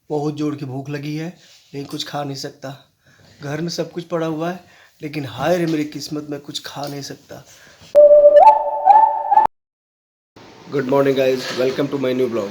बहुत जोर की भूख लगी है लेकिन कुछ खा नहीं सकता। घर में सब कुछ पड़ा हुआ है लेकिन हाय रे मेरी किस्मत में कुछ खा नहीं सकता। Good morning guys, welcome to my new blog.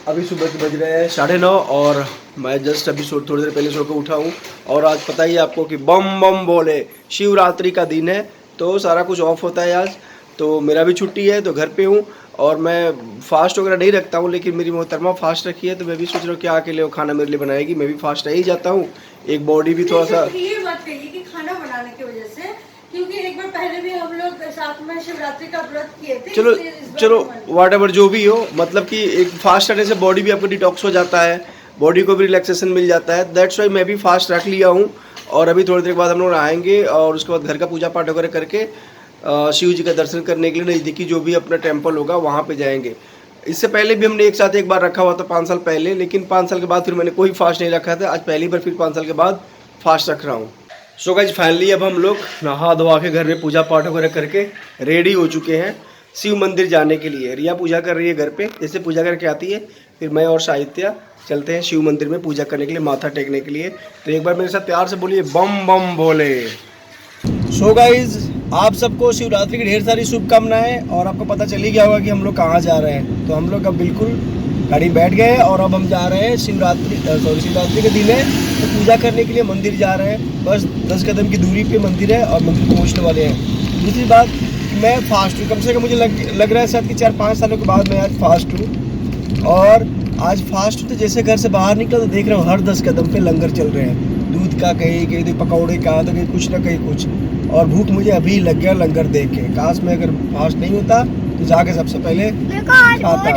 अभी सुबह के बज रहे हैं 9:30 और मैं जस्ट अभी थोड़ी देर पहले सो के उठा हूँ। और आज पता ही है आपको कि बम बम बोले शिवरात्रि का दिन है तो सारा कुछ ऑफ होता है आज। तो मेरा भी छुट्टी है तो घर पे हूँ और मैं फास्ट वगैरह नहीं रखता हूँ, लेकिन मेरी मोहतरमा फास्ट रखी है तो मैं भी सोच रहा हूँ क्या अकेले वो खाना मेरे लिए बनाएगी। मैं भी फास्ट रह ही जाता हूँ, एक बॉडी भी थोड़ा सा। ये बात कहिए कि खाना बनाने की वजह से, क्योंकि एक बार पहले भी हम लोग साथ में शिवरात्रि का व्रत किए थे। चलो व्हाटएवर जो भी हो, मतलब कि एक फास्ट रहने से बॉडी भी आपको डिटॉक्स हो जाता है, बॉडी को भी रिलैक्सेशन मिल जाता है। दैट्स वाई मैं भी फास्ट रख लिया हूँ। और अभी थोड़ी देर बाद हम लोग आएंगे और उसके बाद घर का पूजा पाठ वगैरह करके शिव जी का दर्शन करने के लिए नज़दीकी जो भी अपना टेम्पल होगा वहाँ पे जाएंगे। इससे पहले भी हमने एक साथ एक बार रखा हुआ था 5 साल पहले, लेकिन 5 साल के बाद फिर मैंने कोई फास्ट नहीं रखा था। आज पहली बार फिर 5 साल के बाद फास्ट रख रहा हूँ। सो गाइस फाइनली अब हम लोग नहा धोवा के घर में पूजा पाठ वगैरह करके रेडी हो चुके हैं शिव मंदिर जाने के लिए। रिया पूजा कर रही है घर पे, जैसे पूजा करके आती है फिर मैं और साहित्या चलते हैं शिव मंदिर में पूजा करने के लिए, माथा टेकने के लिए। तो एक बार मेरे साथ प्यार से बोलिए बम बम बोले। सो गाइज आप सबको शिवरात्रि की ढेर सारी शुभकामनाएं। और आपको पता चल ही गया होगा कि हम लोग कहाँ जा रहे हैं। तो हम लोग अब बिल्कुल गाड़ी बैठ गए और अब हम जा रहे हैं शिवरात्रि के दिन है तो पूजा करने के लिए मंदिर जा रहे हैं। बस 10 कदम की दूरी पे मंदिर है और मंदिर पहुँचने वाले हैं। दूसरी बात कि मैं फास्ट हूँ, कम से कम मुझे लग रहा है शायद कि 4-5 सालों के बाद मैं आज फास्ट हूँ। और आज फास्ट हूँ तो जैसे घर से बाहर निकला तो देख रहा हूँ हर 10 कदम पे लंगर चल रहे हैं, दूध का कहीं पकौड़े का, तो कहीं कुछ ना कहीं कुछ। और भूख मुझे अभी लग गया लंगर देख के। काश मैं अगर फास्ट नहीं होता तो जाके सबसे पहले खाता।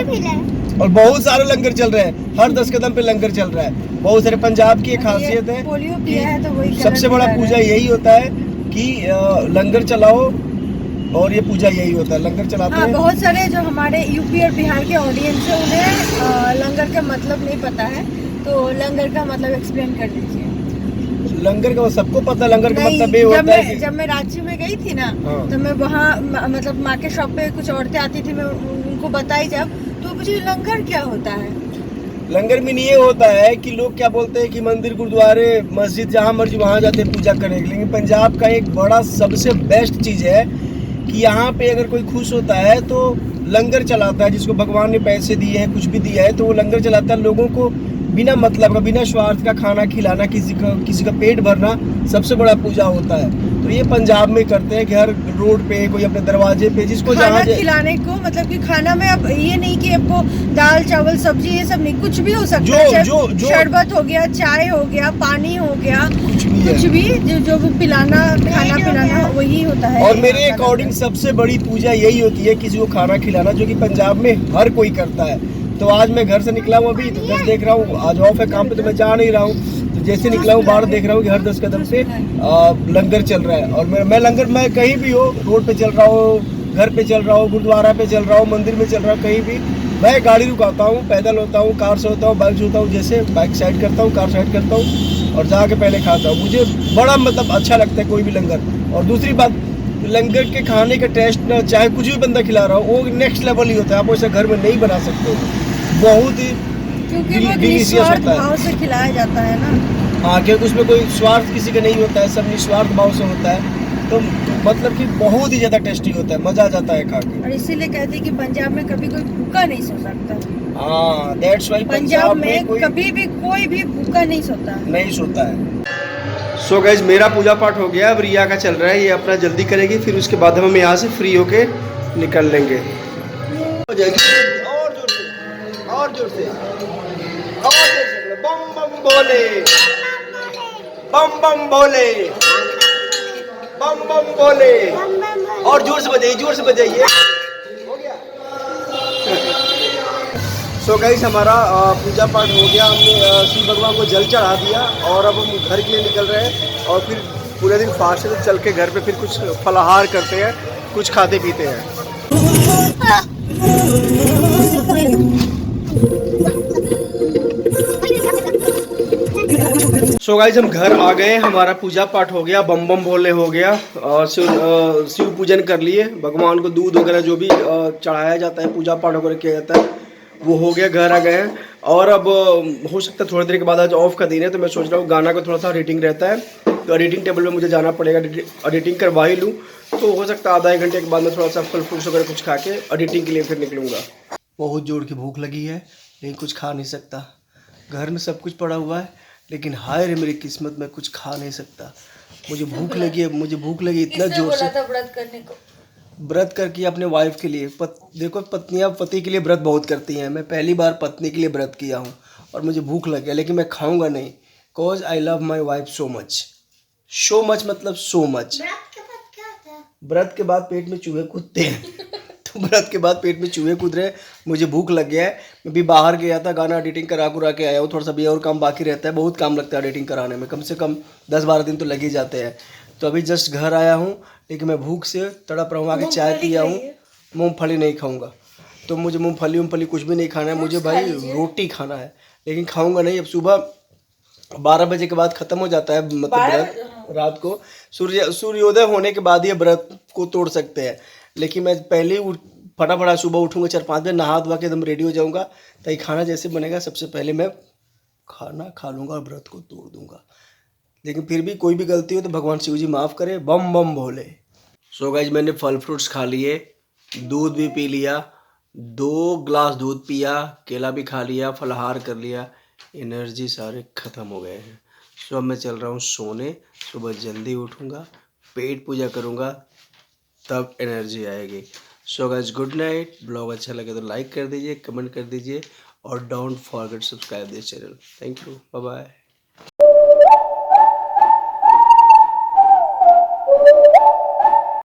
और बहुत सारे लंगर चल रहे हैं, हर 10 कदम पे लंगर चल रहा है। बहुत सारे पंजाब की एक खासियत है कि सबसे बड़ा पूजा यही होता है कि लंगर चलाओ, और ये पूजा यही होता है, लंगर चलाते हैं। बहुत सारे जो हमारे यूपी और बिहार के ऑडियंस है उन्हें लंगर का मतलब नहीं पता है, तो लंगर का मतलब एक्सप्लेन कर दीजिए। लंगर का सबको पता, लंगर का मतलब ये होता है कि जब मैं रांची में गई थी ना, तो मैं वहाँ मतलब माँ के शॉप पे कुछ औरतें आती थी, मैं उनको बताई जब, तो मुझे लंगर क्या होता है। लंगर में ये होता है कि लोग क्या बोलते हैं कि मंदिर गुरुद्वारे मस्जिद जहाँ मर्जी वहाँ जाते हैं पूजा करने के लिए, लेकिन पंजाब का एक बड़ा सबसे बेस्ट चीज़ है कि यहाँ पे अगर कोई खुश होता है तो लंगर चलाता है। जिसको भगवान ने पैसे दिए हैं, कुछ भी दिया है, तो वो लंगर चलाता है। लोगों को बिना मतलब का, बिना स्वार्थ का खाना खिलाना, किसी का पेट भरना सबसे बड़ा पूजा होता है। तो ये पंजाब में करते हैं कि हर रोड पे, कोई अपने दरवाजे पे, जिसको खाना खिलाने को, मतलब कि खाना में अब ये नहीं कि आपको दाल चावल सब्जी ये सब नहीं, कुछ भी हो सकता है। शरबत हो गया, चाय हो गया, पानी हो गया, कुछ भी जो पिलाना, खाना पिलाना वही होता है। और मेरे अकॉर्डिंग सबसे बड़ी पूजा यही होती है किसी को खाना खिलाना, जो कि पंजाब में हर कोई करता है। तो आज मैं घर से निकला हूँ अभी, तो बस देख रहा हूँ आज ऑफ है काम पे तो मैं जा नहीं रहा हूँ। तो जैसे निकला हूँ बाहर देख रहा हूँ कि हर 10 कदम पे लंगर चल रहा है। और मैं लंगर, मैं कहीं भी हो, रोड पे चल रहा हूँ, घर पे चल रहा हूँ, गुरुद्वारा पे चल रहा हूँ, मंदिर में चल रहा हूँ, कहीं भी मैं गाड़ी रुकाता हूँ, पैदल होता हूँ, कार से होता हूँ, बाइक से होता हूँ। जैसे बाइक साइड करता हूँ, कार साइड करता हूँ और जाके पहले खाता हूँ। मुझे बड़ा मतलब अच्छा लगता है कोई भी लंगर। और दूसरी बात, लंगर के खाने का टेस्ट ना, चाहे कुछ भी बंदा खिला रहा हो, वो नेक्स्ट लेवल ही होता है। आप वैसे घर में नहीं बना सकते हो, बहुत ही डिलीशियस होता है। भाव से खिलाया जाता है ना। हाँ, क्योंकि उसमें कोई स्वार्थ किसी का नहीं होता है, सब निस्वार्थ भाव से होता है। तो मतलब कि बहुत ही ज्यादा टेस्टी होता है, मजा आ जाता है खा के। और इसीलिए कहते हैं कि पंजाब में कभी कोई भूखा नहीं सो सकता। हाँ, दैट्स वाई पंजाब में कभी भी कोई भी भूखा नहीं सोता है। सो गाइस मेरा पूजा पाठ हो गया, अब रिया का चल रहा है, ये अपना जल्दी करेगी, फिर उसके बाद हम यहाँ से फ्री होके निकल लेंगे। और जोर से बम बम बोले, बम बम बोले, बम बम बोले। और जोर से बजाइए, जोर से बजाइए। हो गया। सो गाइस हमारा पूजा पाठ हो गया, हमने शिव भगवान को जल चढ़ा दिया और अब हम घर के लिए निकल रहे हैं। और फिर पूरे दिन फास्ट से चल के घर पे फिर कुछ फलाहार करते हैं, कुछ खाते पीते हैं। सो गाइस हम घर आ गए, हमारा पूजा पाठ हो गया, बम बम भोले हो गया और शिव पूजन कर लिए। भगवान को दूध वगैरह जो भी चढ़ाया जाता है, पूजा पाठ वगैरह किया जाता है वो हो गया, घर आ गए हैं। और अब हो सकता है थोड़ी देर के बाद, आज ऑफ का दिन है तो मैं सोच रहा हूँ गाना का थोड़ा सा एडिटिंग रहता है तो एडिटिंग टेबल में मुझे जाना पड़ेगा, एडिटिंग करवा ही लूँ। तो हो सकता है आधा एक घंटे के बाद मैं थोड़ा सा फल फ्रूट्स वगैरह कुछ खा के एडिटिंग के लिए फिर निकलूँगा। बहुत जोर की भूख लगी है लेकिन कुछ खा नहीं सकता। घर में सब कुछ पड़ा हुआ है लेकिन हाय रे मेरी किस्मत में कुछ खा नहीं सकता। मुझे भूख लगी है, मुझे भूख लगी इतना जोर से। व्रत करने को, व्रत करके अपने वाइफ के लिए। देखो पत्नियां पति के लिए व्रत बहुत करती हैं। मैं पहली बार पत्नी के लिए व्रत किया हूँ और मुझे भूख लग गया लेकिन मैं खाऊंगा नहीं, cause I love my wife so much. So much मतलब सो मच। व्रत के बाद पेट में चूहे कूदते हैं तो व्रत के बाद पेट में चूहे कूद रहे, मुझे भूख लग गया है। मैं भी बाहर गया था, गाना एडिटिंग करा के आया हूँ। थोड़ा सा भी और काम बाकी रहता है, बहुत काम लगता है एडिटिंग कराने में, कम से कम 10-12 दिन तो लग ही जाते हैं। तो अभी जस्ट घर आया हूँ लेकिन मैं भूख से तड़प रहा हूँ। आके चाय पिया हूँ। मूँगफली नहीं खाऊंगा, तो मुझे मूँगफली कुछ भी नहीं खाना है मुझे भाई, रोटी खाना है लेकिन खाऊंगा नहीं। अब सुबह 12 बजे के बाद ख़त्म हो जाता है मतलब व्रत। रात को सूर्योदय होने के बाद ही व्रत को तोड़ सकते हैं, लेकिन मैं पहले ही फटाफट सुबह उठूंगा 4-5 बजे, नहा धोवा के एकदम रेडी हो जाऊंगा, ताकि खाना जैसे बनेगा सबसे पहले मैं खाना खा लूँगा और व्रत को तोड़ दूंगा। लेकिन फिर भी कोई भी गलती हो तो भगवान शिव जी माफ़ करे, बम बम भोले। सो गाइज मैंने फल फ्रूट्स खा लिए, दूध भी पी लिया, 2 ग्लास दूध पिया, केला भी खा लिया, फलाहार कर लिया, एनर्जी सारे ख़त्म हो गए हैं। सो अब मैं चल रहा हूँ सोने। सुबह जल्दी उठूँगा, पेट पूजा करूँगा, तब एनर्जी आएगी। So guys good night. Blog अच्छा लगे तो लाइक कर दीजिए, कमेंट कर दीजिए और don't forget subscribe this channel. Thank you, bye bye.